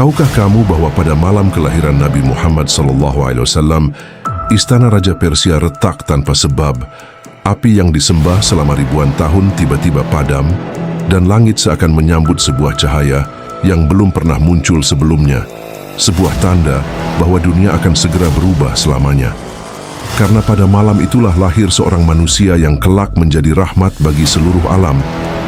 Tahukah kamu bahwa pada malam kelahiran Nabi Muhammad SAW, istana Raja Persia retak tanpa sebab, api yang disembah selama ribuan tahun tiba-tiba padam, dan langit seakan menyambut sebuah cahaya yang belum pernah muncul sebelumnya, sebuah tanda bahwa dunia akan segera berubah selamanya. Karena pada malam itulah lahir seorang manusia yang kelak menjadi rahmat bagi seluruh alam,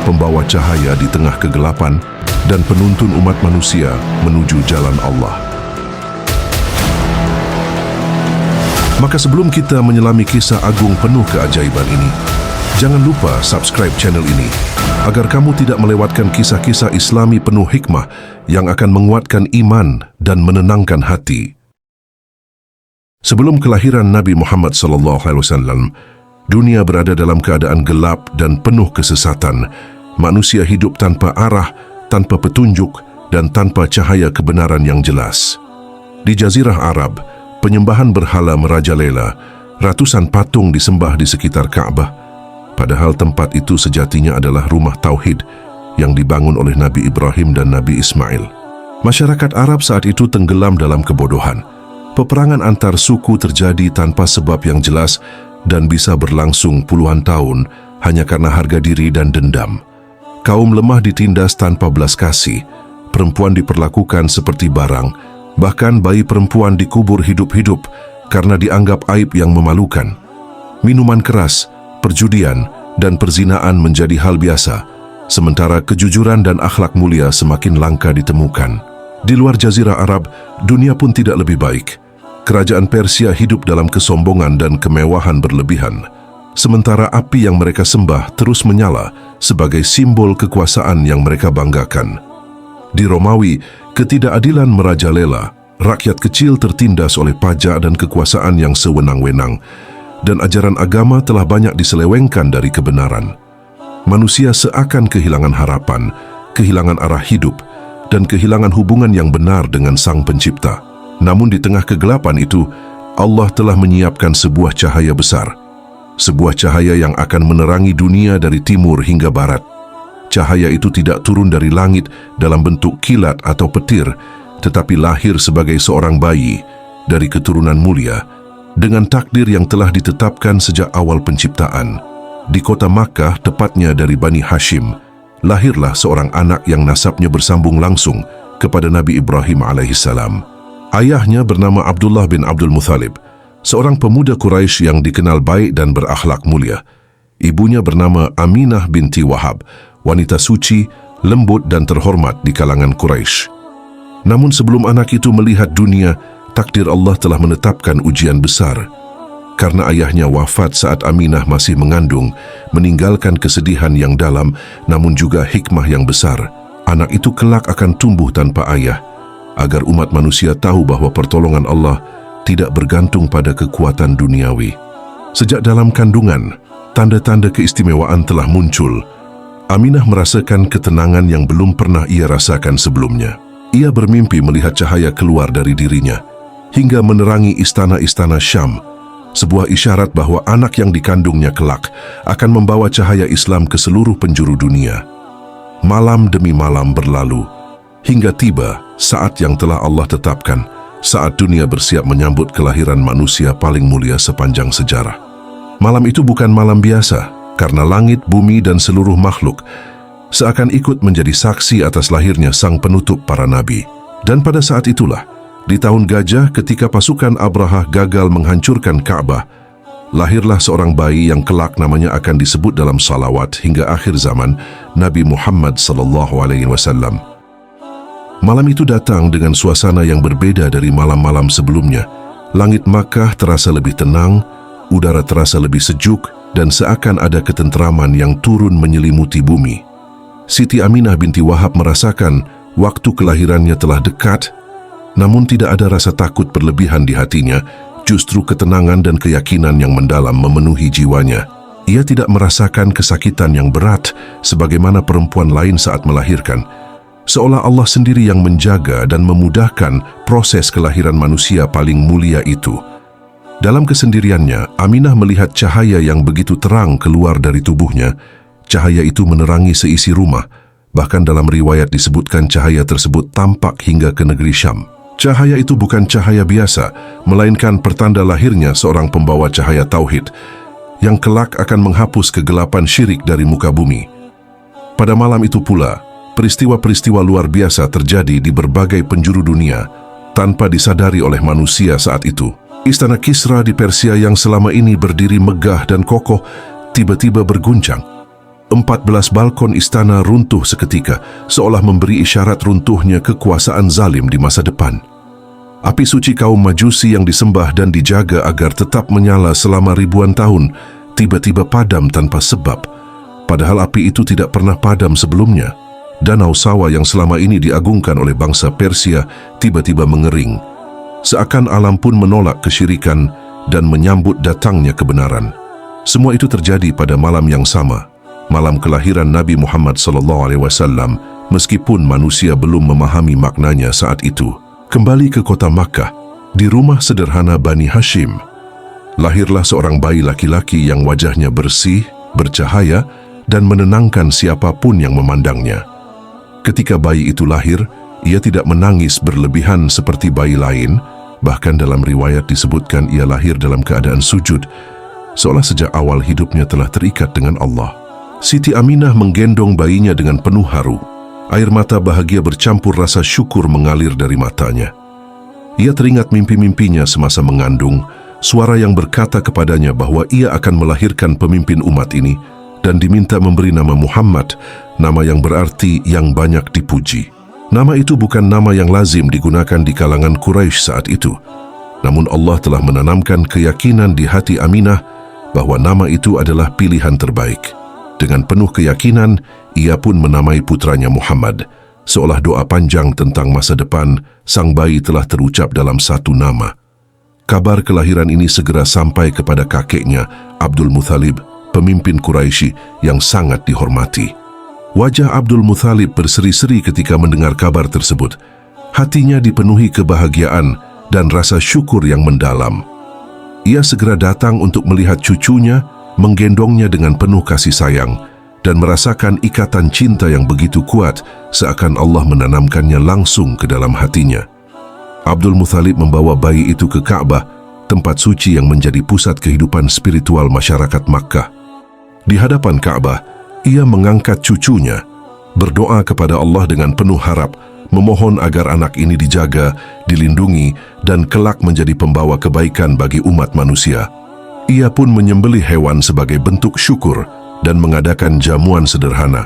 pembawa cahaya di tengah kegelapan, dan penuntun umat manusia menuju jalan Allah. Maka sebelum kita menyelami kisah agung penuh keajaiban ini, jangan lupa subscribe channel ini, agar kamu tidak melewatkan kisah-kisah Islami penuh hikmah yang akan menguatkan iman dan menenangkan hati. Sebelum kelahiran Nabi Muhammad SAW, dunia berada dalam keadaan gelap dan penuh kesesatan. Manusia hidup tanpa arah, tanpa petunjuk, dan tanpa cahaya kebenaran yang jelas. Di Jazirah Arab, penyembahan berhala merajalela, ratusan patung disembah di sekitar Ka'bah, padahal tempat itu sejatinya adalah rumah tauhid yang dibangun oleh Nabi Ibrahim dan Nabi Ismail. Masyarakat Arab saat itu tenggelam dalam kebodohan. Peperangan antar suku terjadi tanpa sebab yang jelas dan bisa berlangsung puluhan tahun hanya karena harga diri dan dendam. Kaum lemah ditindas tanpa belas kasih, perempuan diperlakukan seperti barang, bahkan bayi perempuan dikubur hidup-hidup karena dianggap aib yang memalukan. Minuman keras, perjudian, dan perzinaan menjadi hal biasa, sementara kejujuran dan akhlak mulia semakin langka ditemukan. Di luar Jazirah Arab, dunia pun tidak lebih baik. Kerajaan Persia hidup dalam kesombongan dan kemewahan berlebihan, sementara api yang mereka sembah terus menyala sebagai simbol kekuasaan yang mereka banggakan. Di Romawi, ketidakadilan merajalela, rakyat kecil tertindas oleh pajak dan kekuasaan yang sewenang-wenang, dan ajaran agama telah banyak diselewengkan dari kebenaran. Manusia seakan kehilangan harapan, kehilangan arah hidup, dan kehilangan hubungan yang benar dengan Sang Pencipta. Namun di tengah kegelapan itu, Allah telah menyiapkan sebuah cahaya besar. Sebuah cahaya yang akan menerangi dunia dari timur hingga barat. Cahaya itu tidak turun dari langit dalam bentuk kilat atau petir, tetapi lahir sebagai seorang bayi dari keturunan mulia, dengan takdir yang telah ditetapkan sejak awal penciptaan. Di kota Makkah, tepatnya dari Bani Hashim, lahirlah seorang anak yang nasabnya bersambung langsung kepada Nabi Ibrahim alaihissalam. Ayahnya bernama Abdullah bin Abdul Muthalib, seorang pemuda Quraisy yang dikenal baik dan berakhlak mulia. Ibunya bernama Aminah binti Wahab, wanita suci, lembut dan terhormat di kalangan Quraisy. Namun sebelum anak itu melihat dunia, takdir Allah telah menetapkan ujian besar. Karena ayahnya wafat saat Aminah masih mengandung, meninggalkan kesedihan yang dalam, namun juga hikmah yang besar. Anak itu kelak akan tumbuh tanpa ayah, agar umat manusia tahu bahwa pertolongan Allah tidak bergantung pada kekuatan duniawi. Sejak dalam kandungan, tanda-tanda keistimewaan telah muncul. Aminah merasakan ketenangan yang belum pernah ia rasakan sebelumnya. Ia bermimpi melihat cahaya keluar dari dirinya, hingga menerangi istana-istana Syam, sebuah isyarat bahwa anak yang dikandungnya kelak akan membawa cahaya Islam ke seluruh penjuru dunia. Malam demi malam berlalu, hingga tiba saat yang telah Allah tetapkan, saat dunia bersiap menyambut kelahiran manusia paling mulia sepanjang sejarah. Malam itu bukan malam biasa, karena langit, bumi, dan seluruh makhluk seakan ikut menjadi saksi atas lahirnya sang penutup para nabi. Dan pada saat itulah, di tahun gajah ketika pasukan Abrahah gagal menghancurkan Ka'bah, lahirlah seorang bayi yang kelak namanya akan disebut dalam salawat hingga akhir zaman, Nabi Muhammad SAW. Malam itu datang dengan suasana yang berbeda dari malam-malam sebelumnya. Langit Makkah terasa lebih tenang, udara terasa lebih sejuk, dan seakan ada ketentraman yang turun menyelimuti bumi. Siti Aminah binti Wahab merasakan waktu kelahirannya telah dekat, namun tidak ada rasa takut berlebihan di hatinya, justru ketenangan dan keyakinan yang mendalam memenuhi jiwanya. Ia tidak merasakan kesakitan yang berat sebagaimana perempuan lain saat melahirkan, seolah Allah sendiri yang menjaga dan memudahkan proses kelahiran manusia paling mulia itu. Dalam kesendiriannya, Aminah melihat cahaya yang begitu terang keluar dari tubuhnya. Cahaya itu menerangi seisi rumah, Bahkan dalam riwayat disebutkan cahaya tersebut tampak hingga ke negeri Syam. Cahaya itu bukan cahaya biasa, melainkan pertanda lahirnya seorang pembawa cahaya tauhid yang kelak akan menghapus kegelapan syirik dari muka bumi. Pada malam itu pula, peristiwa-peristiwa luar biasa terjadi di berbagai penjuru dunia tanpa disadari oleh manusia saat itu. Istana Kisra di Persia yang selama ini berdiri megah dan kokoh tiba-tiba berguncang. 14 balkon istana runtuh seketika, seolah memberi isyarat runtuhnya kekuasaan zalim di masa depan. Api suci kaum Majusi yang disembah dan dijaga agar tetap menyala selama ribuan tahun, tiba-tiba padam tanpa sebab. Padahal api itu tidak pernah padam sebelumnya. Danau Sawa yang selama ini diagungkan oleh bangsa Persia tiba-tiba mengering. Seakan alam pun menolak kesyirikan dan menyambut datangnya kebenaran. Semua itu terjadi pada malam yang sama, malam kelahiran Nabi Muhammad SAW, meskipun manusia belum memahami maknanya saat itu. Kembali ke kota Makkah, di rumah sederhana Bani Hashim, lahirlah seorang bayi laki-laki yang wajahnya bersih, bercahaya, dan menenangkan siapapun yang memandangnya. Ketika bayi itu lahir, ia tidak menangis berlebihan seperti bayi lain, bahkan dalam riwayat disebutkan ia lahir dalam keadaan sujud, seolah sejak awal hidupnya telah terikat dengan Allah. Siti Aminah menggendong bayinya dengan penuh haru. Air mata bahagia bercampur rasa syukur mengalir dari matanya. Ia teringat mimpi-mimpinya semasa mengandung, suara yang berkata kepadanya bahwa ia akan melahirkan pemimpin umat ini dan diminta memberi nama Muhammad, nama yang berarti yang banyak dipuji. Nama itu bukan nama yang lazim digunakan di kalangan Quraisy saat itu. Namun Allah telah menanamkan keyakinan di hati Aminah bahwa nama itu adalah pilihan terbaik. Dengan penuh keyakinan, ia pun menamai putranya Muhammad. Seolah doa panjang tentang masa depan, sang bayi telah terucap dalam satu nama. Kabar kelahiran ini segera sampai kepada kakeknya, Abdul Muthalib, pemimpin Quraisy yang sangat dihormati. Wajah Abdul Muthalib berseri-seri ketika mendengar kabar tersebut. Hatinya dipenuhi kebahagiaan dan rasa syukur yang mendalam. Ia segera datang untuk melihat cucunya, menggendongnya dengan penuh kasih sayang, dan merasakan ikatan cinta yang begitu kuat seakan Allah menanamkannya langsung ke dalam hatinya. Abdul Muthalib membawa bayi itu ke Ka'bah, tempat suci yang menjadi pusat kehidupan spiritual masyarakat Makkah. Di hadapan Ka'bah, ia mengangkat cucunya, berdoa kepada Allah dengan penuh harap, memohon agar anak ini dijaga, dilindungi, dan kelak menjadi pembawa kebaikan bagi umat manusia. Ia pun menyembelih hewan sebagai bentuk syukur dan mengadakan jamuan sederhana,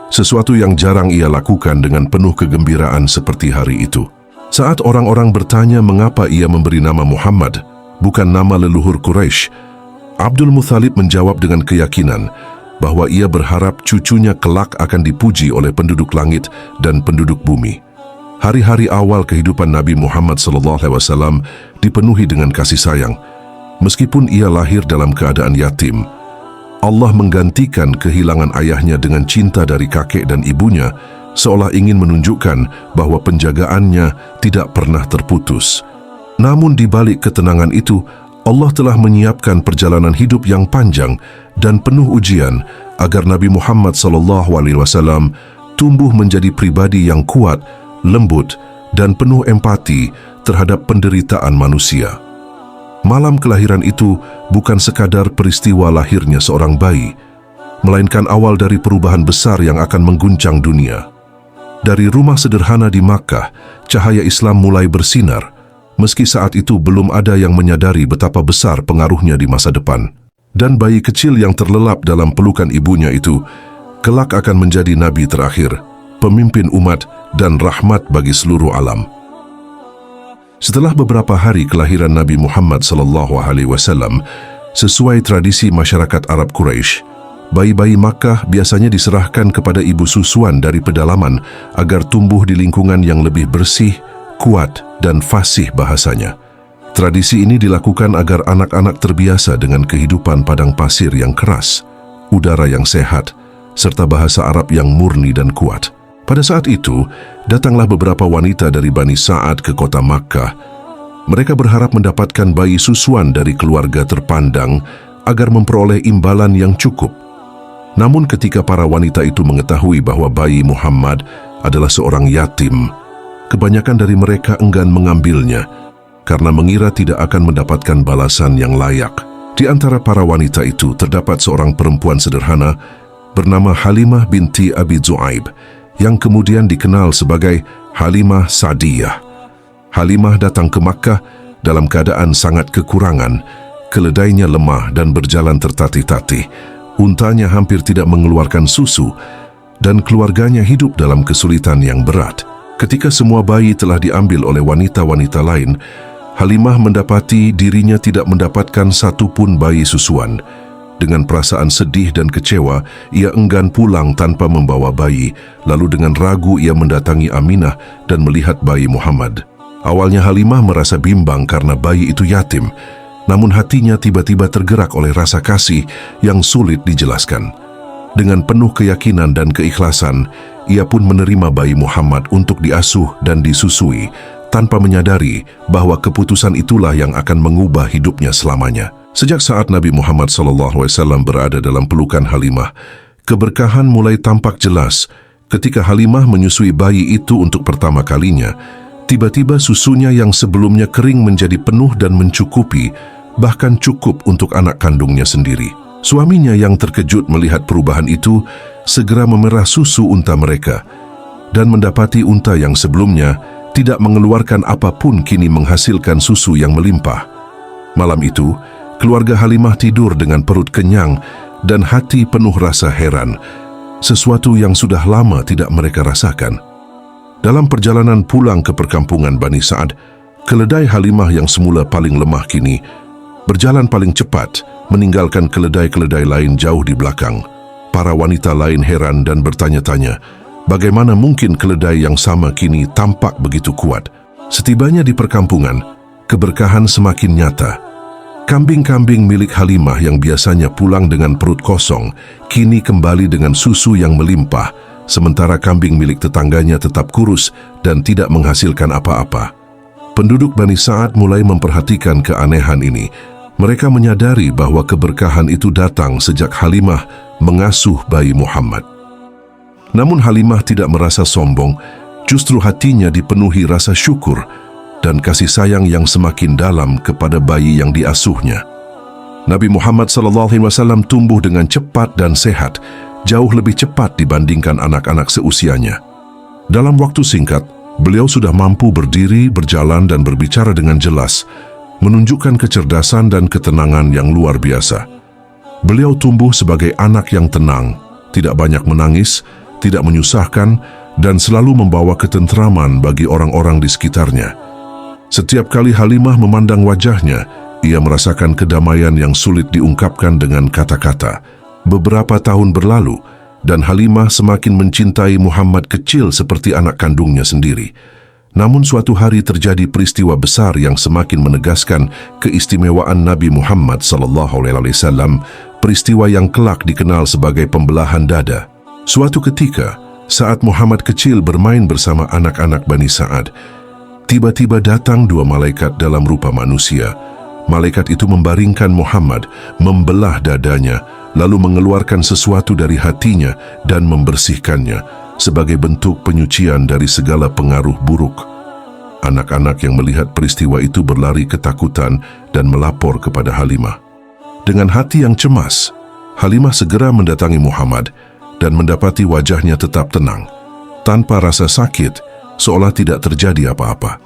sesuatu yang jarang ia lakukan dengan penuh kegembiraan seperti hari itu. Saat orang-orang bertanya mengapa ia memberi nama Muhammad, bukan nama leluhur Quraisy, Abdul Muthalib menjawab dengan keyakinan bahwa ia berharap cucunya kelak akan dipuji oleh penduduk langit dan penduduk bumi. Hari-hari awal kehidupan Nabi Muhammad SAW dipenuhi dengan kasih sayang. Meskipun ia lahir dalam keadaan yatim, Allah menggantikan kehilangan ayahnya dengan cinta dari kakek dan ibunya, seolah ingin menunjukkan bahwa penjagaannya tidak pernah terputus. Namun di balik ketenangan itu, Allah telah menyiapkan perjalanan hidup yang panjang dan penuh ujian agar Nabi Muhammad SAW tumbuh menjadi pribadi yang kuat, lembut, dan penuh empati terhadap penderitaan manusia. Malam kelahiran itu bukan sekadar peristiwa lahirnya seorang bayi, melainkan awal dari perubahan besar yang akan mengguncang dunia. Dari rumah sederhana di Makkah, cahaya Islam mulai bersinar, meski saat itu belum ada yang menyadari betapa besar pengaruhnya di masa depan. Dan bayi kecil yang terlelap dalam pelukan ibunya itu, kelak akan menjadi nabi terakhir, pemimpin umat, dan rahmat bagi seluruh alam. Setelah beberapa hari kelahiran Nabi Muhammad SAW, sesuai tradisi masyarakat Arab Quraisy, bayi-bayi Makkah biasanya diserahkan kepada ibu susuan dari pedalaman agar tumbuh di lingkungan yang lebih bersih, kuat, dan fasih bahasanya. Tradisi ini dilakukan agar anak-anak terbiasa dengan kehidupan padang pasir yang keras, udara yang sehat, serta bahasa Arab yang murni dan kuat. Pada saat itu, datanglah beberapa wanita dari Bani Sa'ad ke kota Makkah. Mereka berharap mendapatkan bayi susuan dari keluarga terpandang agar memperoleh imbalan yang cukup. Namun ketika para wanita itu mengetahui bahwa bayi Muhammad adalah seorang yatim, kebanyakan dari mereka enggan mengambilnya karena mengira tidak akan mendapatkan balasan yang layak. Di antara para wanita itu terdapat seorang perempuan sederhana bernama Halimah binti Abi Zu'aib yang kemudian dikenal sebagai Halimah Sa'diyah. Halimah datang ke Makkah dalam keadaan sangat kekurangan, keledainya lemah dan berjalan tertatih-tatih, untanya hampir tidak mengeluarkan susu, dan keluarganya hidup dalam kesulitan yang berat. Ketika semua bayi telah diambil oleh wanita-wanita lain, Halimah mendapati dirinya tidak mendapatkan satu pun bayi susuan. Dengan perasaan sedih dan kecewa, ia enggan pulang tanpa membawa bayi, lalu dengan ragu ia mendatangi Aminah dan melihat bayi Muhammad. Awalnya Halimah merasa bimbang karena bayi itu yatim, namun hatinya tiba-tiba tergerak oleh rasa kasih yang sulit dijelaskan. Dengan penuh keyakinan dan keikhlasan, ia pun menerima bayi Muhammad untuk diasuh dan disusui, tanpa menyadari bahwa keputusan itulah yang akan mengubah hidupnya selamanya. Sejak saat Nabi Muhammad SAW berada dalam pelukan Halimah, keberkahan mulai tampak jelas. Ketika Halimah menyusui bayi itu untuk pertama kalinya, tiba-tiba susunya yang sebelumnya kering menjadi penuh dan mencukupi, bahkan cukup untuk anak kandungnya sendiri. Suaminya yang terkejut melihat perubahan itu segera memerah susu unta mereka dan mendapati unta yang sebelumnya tidak mengeluarkan apapun kini menghasilkan susu yang melimpah. Malam itu, keluarga Halimah tidur dengan perut kenyang dan hati penuh rasa heran, sesuatu yang sudah lama tidak mereka rasakan. Dalam perjalanan pulang ke perkampungan Bani Sa'ad, keledai Halimah yang semula paling lemah kini berjalan paling cepat, meninggalkan keledai-keledai lain jauh di belakang. Para wanita lain heran dan bertanya-tanya, bagaimana mungkin keledai yang sama kini tampak begitu kuat? Setibanya di perkampungan, keberkahan semakin nyata. Kambing-kambing milik Halimah yang biasanya pulang dengan perut kosong, kini kembali dengan susu yang melimpah, sementara kambing milik tetangganya tetap kurus dan tidak menghasilkan apa-apa. Penduduk Bani Sa'ad mulai memperhatikan keanehan ini. Mereka menyadari bahwa keberkahan itu datang sejak Halimah mengasuh bayi Muhammad. Namun Halimah tidak merasa sombong, justru hatinya dipenuhi rasa syukur dan kasih sayang yang semakin dalam kepada bayi yang diasuhnya. Nabi Muhammad SAW tumbuh dengan cepat dan sehat, jauh lebih cepat dibandingkan anak-anak seusianya. Dalam waktu singkat, beliau sudah mampu berdiri, berjalan dan berbicara dengan jelas, menunjukkan kecerdasan dan ketenangan yang luar biasa. Beliau tumbuh sebagai anak yang tenang, tidak banyak menangis, tidak menyusahkan, dan selalu membawa ketentraman bagi orang-orang di sekitarnya. Setiap kali Halimah memandang wajahnya, ia merasakan kedamaian yang sulit diungkapkan dengan kata-kata. Beberapa tahun berlalu, dan Halimah semakin mencintai Muhammad kecil seperti anak kandungnya sendiri. Namun suatu hari terjadi peristiwa besar yang semakin menegaskan keistimewaan Nabi Muhammad SAW, peristiwa yang kelak dikenal sebagai pembelahan dada. Suatu ketika, saat Muhammad kecil bermain bersama anak-anak Bani Sa'ad, tiba-tiba datang dua malaikat dalam rupa manusia. Malaikat itu membaringkan Muhammad, membelah dadanya, lalu mengeluarkan sesuatu dari hatinya dan membersihkannya sebagai bentuk penyucian dari segala pengaruh buruk. Anak-anak yang melihat peristiwa itu berlari ketakutan dan melapor kepada Halimah. Dengan hati yang cemas, Halimah segera mendatangi Muhammad dan mendapati wajahnya tetap tenang, tanpa rasa sakit, seolah tidak terjadi apa-apa.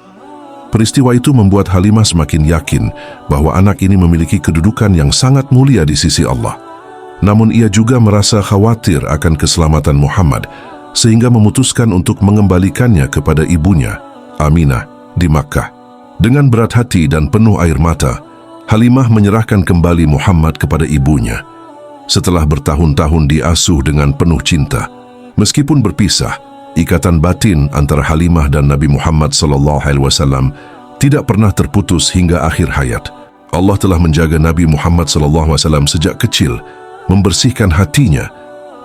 Peristiwa itu membuat Halimah semakin yakin bahwa anak ini memiliki kedudukan yang sangat mulia di sisi Allah. Namun ia juga merasa khawatir akan keselamatan Muhammad, sehingga memutuskan untuk mengembalikannya kepada ibunya, Aminah, di Makkah. Dengan berat hati dan penuh air mata, Halimah menyerahkan kembali Muhammad kepada ibunya. Setelah bertahun-tahun diasuh dengan penuh cinta, meskipun berpisah, ikatan batin antara Halimah dan Nabi Muhammad SAW tidak pernah terputus hingga akhir hayat. Allah telah menjaga Nabi Muhammad SAW sejak kecil, membersihkan hatinya,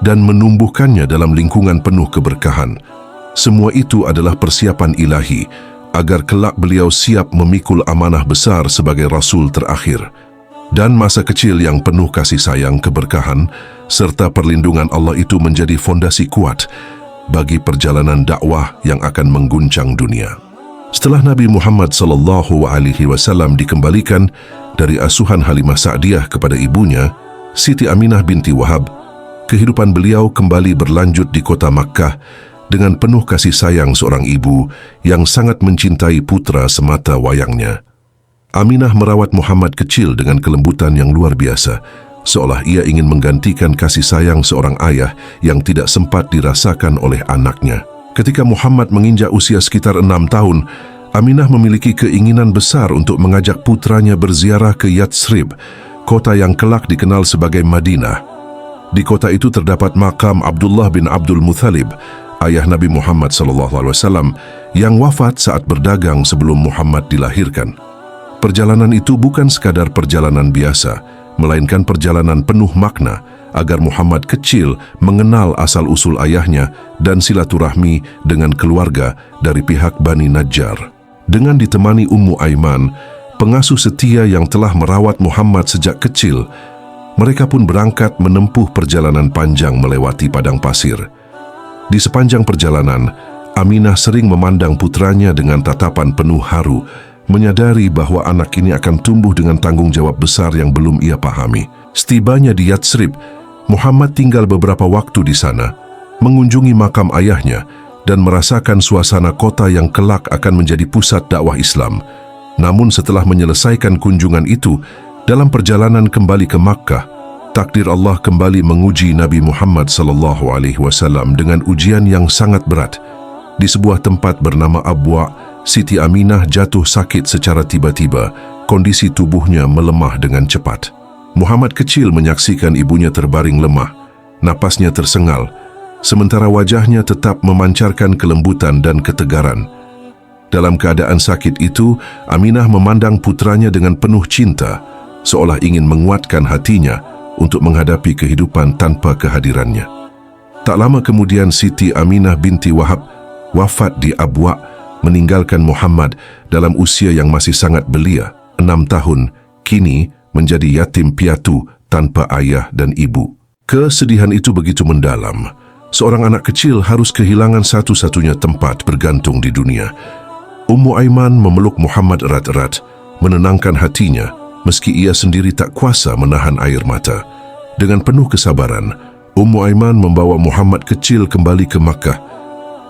dan menumbuhkannya dalam lingkungan penuh keberkahan. Semua itu adalah persiapan ilahi agar kelak beliau siap memikul amanah besar sebagai Rasul terakhir. Dan masa kecil yang penuh kasih sayang keberkahan serta perlindungan Allah itu menjadi fondasi kuat bagi perjalanan dakwah yang akan mengguncang dunia. Setelah Nabi Muhammad SAW dikembalikan dari asuhan Halimah Sa'diyah kepada ibunya, Siti Aminah binti Wahab, kehidupan beliau kembali berlanjut di kota Makkah dengan penuh kasih sayang seorang ibu yang sangat mencintai putra semata wayangnya. Aminah merawat Muhammad kecil dengan kelembutan yang luar biasa, seolah ia ingin menggantikan kasih sayang seorang ayah yang tidak sempat dirasakan oleh anaknya. Ketika Muhammad menginjak usia sekitar 6 tahun, Aminah memiliki keinginan besar untuk mengajak putranya berziarah ke Yatsrib, kota yang kelak dikenal sebagai Madinah. Di kota itu terdapat makam Abdullah bin Abdul Muthalib, ayah Nabi Muhammad SAW, yang wafat saat berdagang sebelum Muhammad dilahirkan. Perjalanan itu bukan sekadar perjalanan biasa, melainkan perjalanan penuh makna agar Muhammad kecil mengenal asal-usul ayahnya dan silaturahmi dengan keluarga dari pihak Bani Najjar. Dengan ditemani Ummu Aiman, pengasuh setia yang telah merawat Muhammad sejak kecil, mereka pun berangkat menempuh perjalanan panjang melewati padang pasir. Di sepanjang perjalanan, Aminah sering memandang putranya dengan tatapan penuh haru, menyadari bahwa anak ini akan tumbuh dengan tanggung jawab besar yang belum ia pahami. Setibanya di Yatsrib, Muhammad tinggal beberapa waktu di sana, mengunjungi makam ayahnya dan merasakan suasana kota yang kelak akan menjadi pusat dakwah Islam. Namun setelah menyelesaikan kunjungan itu, dalam perjalanan kembali ke Makkah, takdir Allah kembali menguji Nabi Muhammad SAW dengan ujian yang sangat berat. Di sebuah tempat bernama Abwa, Siti Aminah jatuh sakit secara tiba-tiba, kondisi tubuhnya melemah dengan cepat. Muhammad kecil menyaksikan ibunya terbaring lemah, napasnya tersengal, sementara wajahnya tetap memancarkan kelembutan dan ketegaran. Dalam keadaan sakit itu, Aminah memandang putranya dengan penuh cinta, seolah ingin menguatkan hatinya untuk menghadapi kehidupan tanpa kehadirannya. Tak lama kemudian Siti Aminah binti Wahab wafat di Abwa, meninggalkan Muhammad dalam usia yang masih sangat belia, 6 tahun, kini menjadi yatim piatu tanpa ayah dan ibu. Kesedihan itu begitu mendalam. Seorang anak kecil harus kehilangan satu-satunya tempat bergantung di dunia. Ummu Aiman memeluk Muhammad erat-erat, menenangkan hatinya, meski ia sendiri tak kuasa menahan air mata. Dengan penuh kesabaran, Ummu Aiman membawa Muhammad kecil kembali ke Makkah,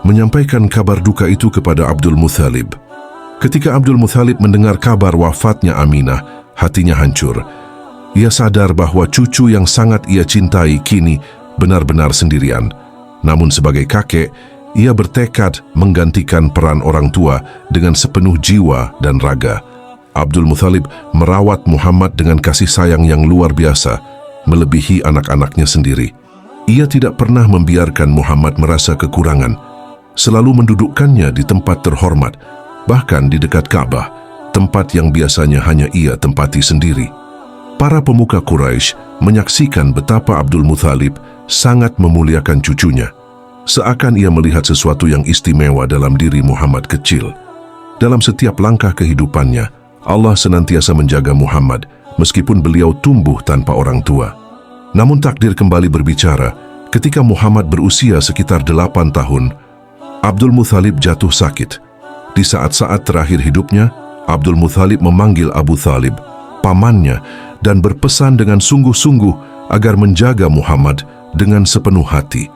menyampaikan kabar duka itu kepada Abdul Muthalib. Ketika Abdul Muthalib mendengar kabar wafatnya Aminah, hatinya hancur. Ia sadar bahwa cucu yang sangat ia cintai kini benar-benar sendirian. Namun sebagai kakek, ia bertekad menggantikan peran orang tua dengan sepenuh jiwa dan raga. Abdul Muthalib merawat Muhammad dengan kasih sayang yang luar biasa, melebihi anak-anaknya sendiri. Ia tidak pernah membiarkan Muhammad merasa kekurangan, selalu mendudukkannya di tempat terhormat, bahkan di dekat Ka'bah, tempat yang biasanya hanya ia tempati sendiri. Para pemuka Quraisy menyaksikan betapa Abdul Muthalib sangat memuliakan cucunya, seakan ia melihat sesuatu yang istimewa dalam diri Muhammad kecil. Dalam setiap langkah kehidupannya, Allah senantiasa menjaga Muhammad meskipun beliau tumbuh tanpa orang tua. Namun takdir kembali berbicara ketika Muhammad berusia sekitar 8 tahun. Abdul Muthalib jatuh sakit. Di saat-saat terakhir hidupnya, Abdul Muthalib memanggil Abu Thalib, pamannya, dan berpesan dengan sungguh-sungguh agar menjaga Muhammad dengan sepenuh hati.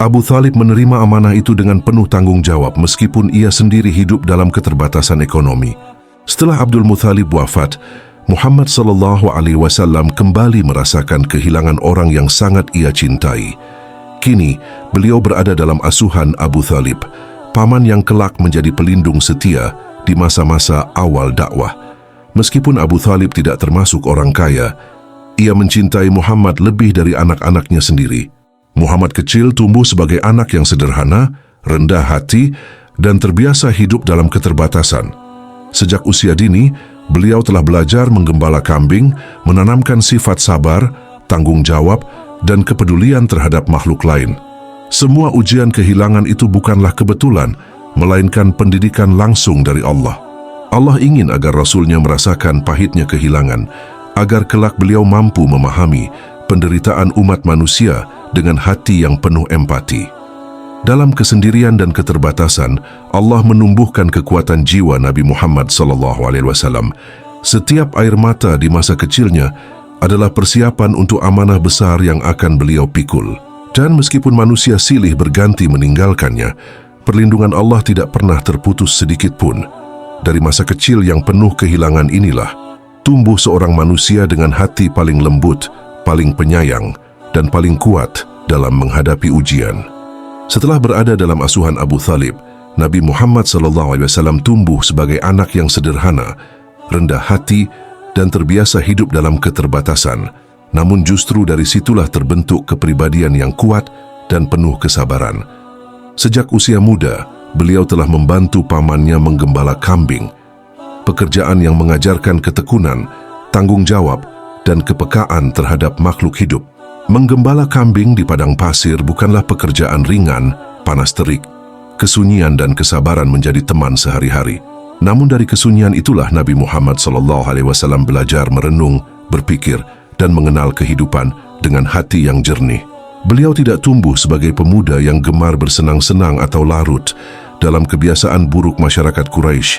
Abu Thalib menerima amanah itu dengan penuh tanggung jawab meskipun ia sendiri hidup dalam keterbatasan ekonomi. Setelah Abdul Muthalib wafat, Muhammad SAW kembali merasakan kehilangan orang yang sangat ia cintai. Kini, beliau berada dalam asuhan Abu Thalib, paman yang kelak menjadi pelindung setia di masa-masa awal dakwah. Meskipun Abu Thalib tidak termasuk orang kaya, ia mencintai Muhammad lebih dari anak-anaknya sendiri. Muhammad kecil tumbuh sebagai anak yang sederhana, rendah hati, dan terbiasa hidup dalam keterbatasan. Sejak usia dini, beliau telah belajar menggembala kambing, menanamkan sifat sabar, tanggung jawab, dan kepedulian terhadap makhluk lain. Semua ujian kehilangan itu bukanlah kebetulan, melainkan pendidikan langsung dari Allah. Allah ingin agar Rasulnya merasakan pahitnya kehilangan, agar kelak beliau mampu memahami penderitaan umat manusia dengan hati yang penuh empati. Dalam kesendirian dan keterbatasan, Allah menumbuhkan kekuatan jiwa Nabi Muhammad SAW. Setiap air mata di masa kecilnya adalah persiapan untuk amanah besar yang akan beliau pikul. Dan meskipun manusia silih berganti meninggalkannya, perlindungan Allah tidak pernah terputus sedikit pun. Dari masa kecil yang penuh kehilangan inilah, tumbuh seorang manusia dengan hati paling lembut, paling penyayang, dan paling kuat dalam menghadapi ujian. Setelah berada dalam asuhan Abu Thalib, Nabi Muhammad SAW tumbuh sebagai anak yang sederhana, rendah hati, dan terbiasa hidup dalam keterbatasan. Namun justru dari situlah terbentuk kepribadian yang kuat dan penuh kesabaran. Sejak usia muda, beliau telah membantu pamannya menggembala kambing, pekerjaan yang mengajarkan ketekunan, tanggung jawab, dan kepekaan terhadap makhluk hidup. Menggembala kambing di padang pasir bukanlah pekerjaan ringan, panas terik. Kesunyian dan kesabaran menjadi teman sehari-hari. Namun dari kesunyian itulah Nabi Muhammad SAW belajar merenung, berpikir, dan mengenal kehidupan dengan hati yang jernih. Beliau tidak tumbuh sebagai pemuda yang gemar bersenang-senang atau larut dalam kebiasaan buruk masyarakat Quraisy.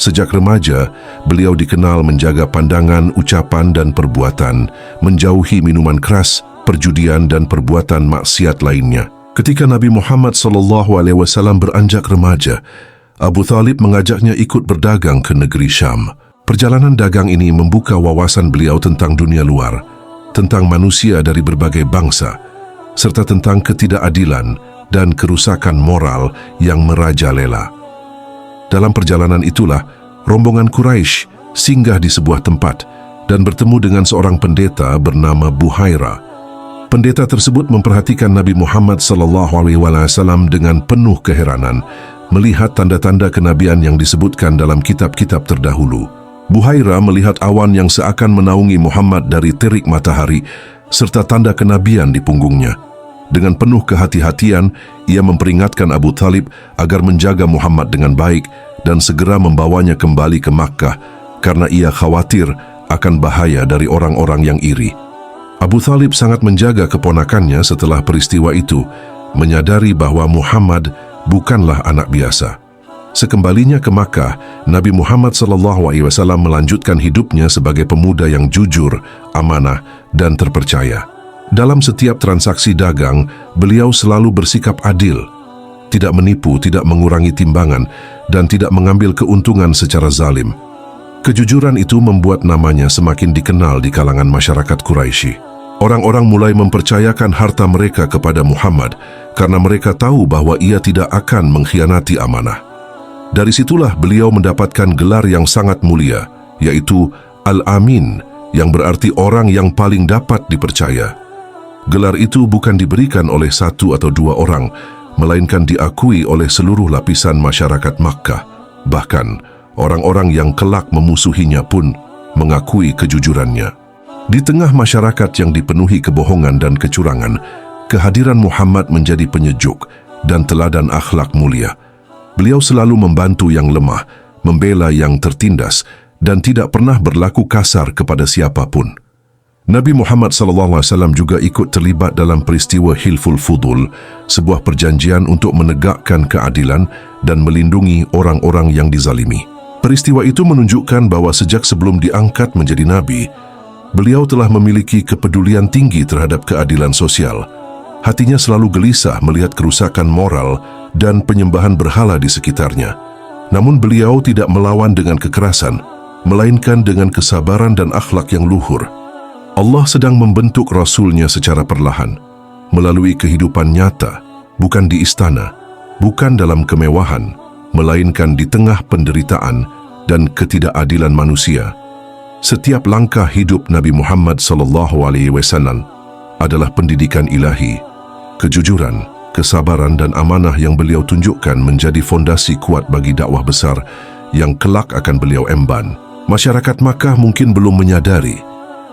Sejak remaja, beliau dikenal menjaga pandangan, ucapan, dan perbuatan, menjauhi minuman keras, perjudian, dan perbuatan maksiat lainnya. Ketika Nabi Muhammad SAW beranjak remaja, Abu Thalib mengajaknya ikut berdagang ke negeri Syam. Perjalanan dagang ini membuka wawasan beliau tentang dunia luar, tentang manusia dari berbagai bangsa, serta tentang ketidakadilan dan kerusakan moral yang merajalela. Dalam perjalanan itulah, rombongan Quraisy singgah di sebuah tempat dan bertemu dengan seorang pendeta bernama Buhaira. Pendeta tersebut memperhatikan Nabi Muhammad SAW dengan penuh keheranan, melihat tanda-tanda kenabian yang disebutkan dalam kitab-kitab terdahulu. Buhaira melihat awan yang seakan menaungi Muhammad dari terik matahari, serta tanda kenabian di punggungnya. Dengan penuh kehati-hatian, ia memperingatkan Abu Thalib agar menjaga Muhammad dengan baik dan segera membawanya kembali ke Makkah, karena ia khawatir akan bahaya dari orang-orang yang iri. Abu Thalib sangat menjaga keponakannya setelah peristiwa itu, menyadari bahwa Muhammad bukanlah anak biasa. Sekembalinya ke Makkah, Nabi Muhammad SAW melanjutkan hidupnya sebagai pemuda yang jujur, amanah, dan terpercaya. Dalam setiap transaksi dagang, beliau selalu bersikap adil, tidak menipu, tidak mengurangi timbangan, dan tidak mengambil keuntungan secara zalim. Kejujuran itu membuat namanya semakin dikenal di kalangan masyarakat Quraisy. Orang-orang mulai mempercayakan harta mereka kepada Muhammad karena mereka tahu bahwa ia tidak akan mengkhianati amanah. Dari situlah beliau mendapatkan gelar yang sangat mulia, yaitu Al-Amin, yang berarti orang yang paling dapat dipercaya. Gelar itu bukan diberikan oleh satu atau dua orang, melainkan diakui oleh seluruh lapisan masyarakat Makkah. Bahkan, orang-orang yang kelak memusuhinya pun mengakui kejujurannya. Di tengah masyarakat yang dipenuhi kebohongan dan kecurangan, kehadiran Muhammad menjadi penyejuk dan teladan akhlak mulia. Beliau selalu membantu yang lemah, membela yang tertindas, dan tidak pernah berlaku kasar kepada siapapun. Nabi Muhammad SAW juga ikut terlibat dalam peristiwa Hilful Fudul, sebuah perjanjian untuk menegakkan keadilan dan melindungi orang-orang yang dizalimi. Peristiwa itu menunjukkan bahwa sejak sebelum diangkat menjadi nabi, beliau telah memiliki kepedulian tinggi terhadap keadilan sosial. Hatinya selalu gelisah melihat kerusakan moral dan penyembahan berhala di sekitarnya. Namun beliau tidak melawan dengan kekerasan, melainkan dengan kesabaran dan akhlak yang luhur. Allah sedang membentuk Rasul-Nya secara perlahan, melalui kehidupan nyata, bukan di istana, bukan dalam kemewahan, melainkan di tengah penderitaan dan ketidakadilan manusia. Setiap langkah hidup Nabi Muhammad SAW adalah pendidikan ilahi. Kejujuran, kesabaran, dan amanah yang beliau tunjukkan menjadi fondasi kuat bagi dakwah besar yang kelak akan beliau emban. Masyarakat Makkah mungkin belum menyadari,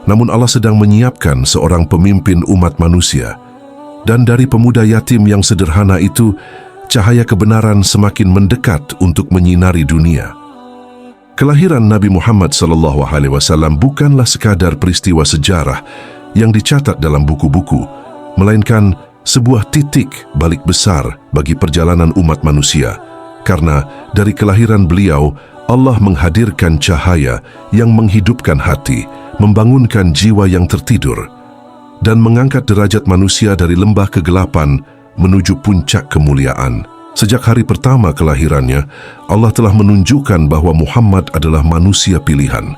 namun Allah sedang menyiapkan seorang pemimpin umat manusia. Dan dari pemuda yatim yang sederhana itu, cahaya kebenaran semakin mendekat untuk menyinari dunia. Kelahiran Nabi Muhammad SAW bukanlah sekadar peristiwa sejarah yang dicatat dalam buku-buku, melainkan sebuah titik balik besar bagi perjalanan umat manusia, karena dari kelahiran beliau, Allah menghadirkan cahaya yang menghidupkan hati, membangunkan jiwa yang tertidur, dan mengangkat derajat manusia dari lembah kegelapan menuju puncak kemuliaan. Sejak hari pertama kelahirannya, Allah telah menunjukkan bahwa Muhammad adalah manusia pilihan.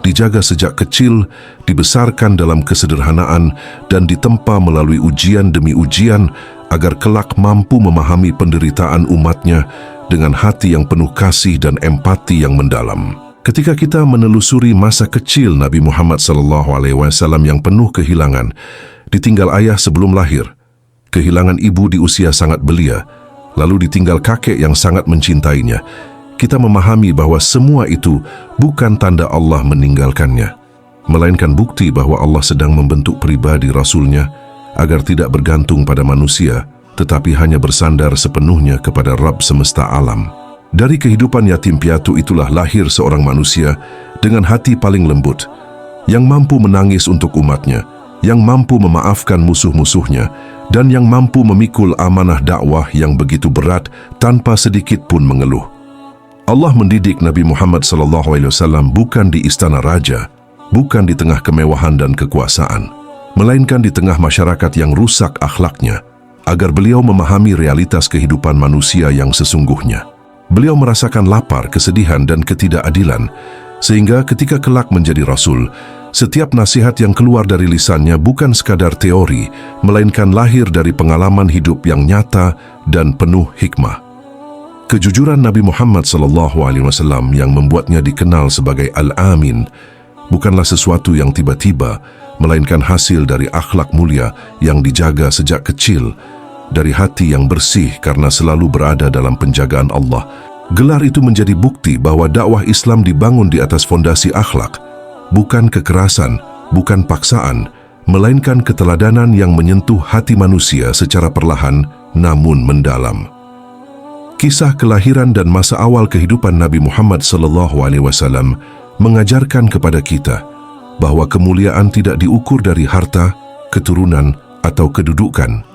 Dijaga sejak kecil, dibesarkan dalam kesederhanaan, dan ditempa melalui ujian demi ujian agar kelak mampu memahami penderitaan umatnya dengan hati yang penuh kasih dan empati yang mendalam. Ketika kita menelusuri masa kecil Nabi Muhammad SAW yang penuh kehilangan, ditinggal ayah sebelum lahir, kehilangan ibu di usia sangat belia, lalu ditinggal kakek yang sangat mencintainya, kita memahami bahwa semua itu bukan tanda Allah meninggalkannya, melainkan bukti bahwa Allah sedang membentuk pribadi Rasul-Nya agar tidak bergantung pada manusia, tetapi hanya bersandar sepenuhnya kepada Rabb semesta alam. Dari kehidupan yatim piatu itulah lahir seorang manusia dengan hati paling lembut, yang mampu menangis untuk umatnya, yang mampu memaafkan musuh-musuhnya, dan yang mampu memikul amanah dakwah yang begitu berat tanpa sedikit pun mengeluh. Allah mendidik Nabi Muhammad SAW bukan di istana raja, bukan di tengah kemewahan dan kekuasaan, melainkan di tengah masyarakat yang rusak akhlaknya, agar beliau memahami realitas kehidupan manusia yang sesungguhnya. Beliau merasakan lapar, kesedihan, dan ketidakadilan, sehingga ketika kelak menjadi Rasul, setiap nasihat yang keluar dari lisannya bukan sekadar teori, melainkan lahir dari pengalaman hidup yang nyata dan penuh hikmah. Kejujuran Nabi Muhammad SAW yang membuatnya dikenal sebagai Al-Amin bukanlah sesuatu yang tiba-tiba, melainkan hasil dari akhlak mulia yang dijaga sejak kecil, dari hati yang bersih karena selalu berada dalam penjagaan Allah. Gelar itu menjadi bukti bahwa dakwah Islam dibangun di atas fondasi akhlak, bukan kekerasan, bukan paksaan, melainkan keteladanan yang menyentuh hati manusia secara perlahan namun mendalam. Kisah kelahiran dan masa awal kehidupan Nabi Muhammad SAW mengajarkan kepada kita bahwa kemuliaan tidak diukur dari harta, keturunan, atau kedudukan,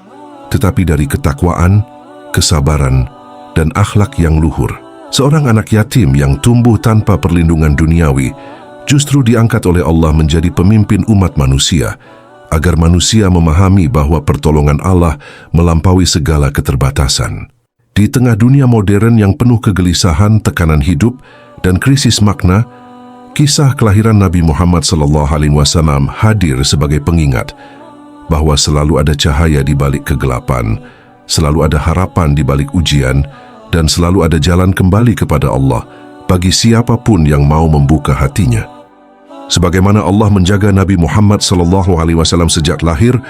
tetapi dari ketakwaan, kesabaran, dan akhlak yang luhur. Seorang anak yatim yang tumbuh tanpa perlindungan duniawi justru diangkat oleh Allah menjadi pemimpin umat manusia, agar manusia memahami bahwa pertolongan Allah melampaui segala keterbatasan. Di tengah dunia modern yang penuh kegelisahan, tekanan hidup, dan krisis makna, kisah kelahiran Nabi Muhammad SAW hadir sebagai pengingat bahwa selalu ada cahaya di balik kegelapan, selalu ada harapan di balik ujian, dan selalu ada jalan kembali kepada Allah bagi siapapun yang mau membuka hatinya. Sebagaimana Allah menjaga Nabi Muhammad SAW sejak lahir,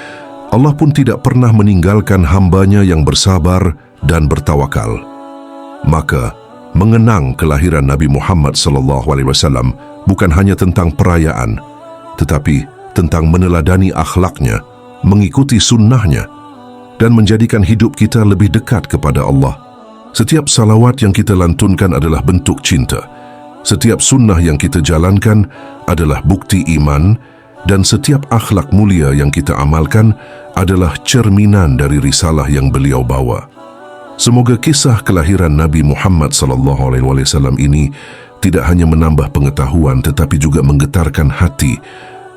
Allah pun tidak pernah meninggalkan hambanya yang bersabar dan bertawakal. Maka, mengenang kelahiran Nabi Muhammad SAW bukan hanya tentang perayaan, tetapi tentang meneladani akhlaknya, mengikuti sunnahnya, dan menjadikan hidup kita lebih dekat kepada Allah. Setiap salawat yang kita lantunkan adalah bentuk cinta. Setiap sunnah yang kita jalankan adalah bukti iman, dan setiap akhlak mulia yang kita amalkan adalah cerminan dari risalah yang beliau bawa. Semoga kisah kelahiran Nabi Muhammad SAW ini tidak hanya menambah pengetahuan tetapi juga menggetarkan hati,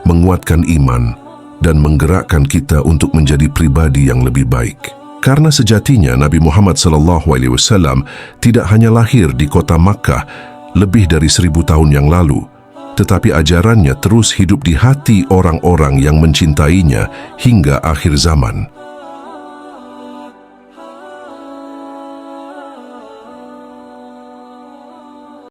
menguatkan iman, dan menggerakkan kita untuk menjadi pribadi yang lebih baik. Karena sejatinya Nabi Muhammad SAW tidak hanya lahir di kota Makkah lebih dari 1000 tahun yang lalu, tetapi ajarannya terus hidup di hati orang-orang yang mencintainya hingga akhir zaman.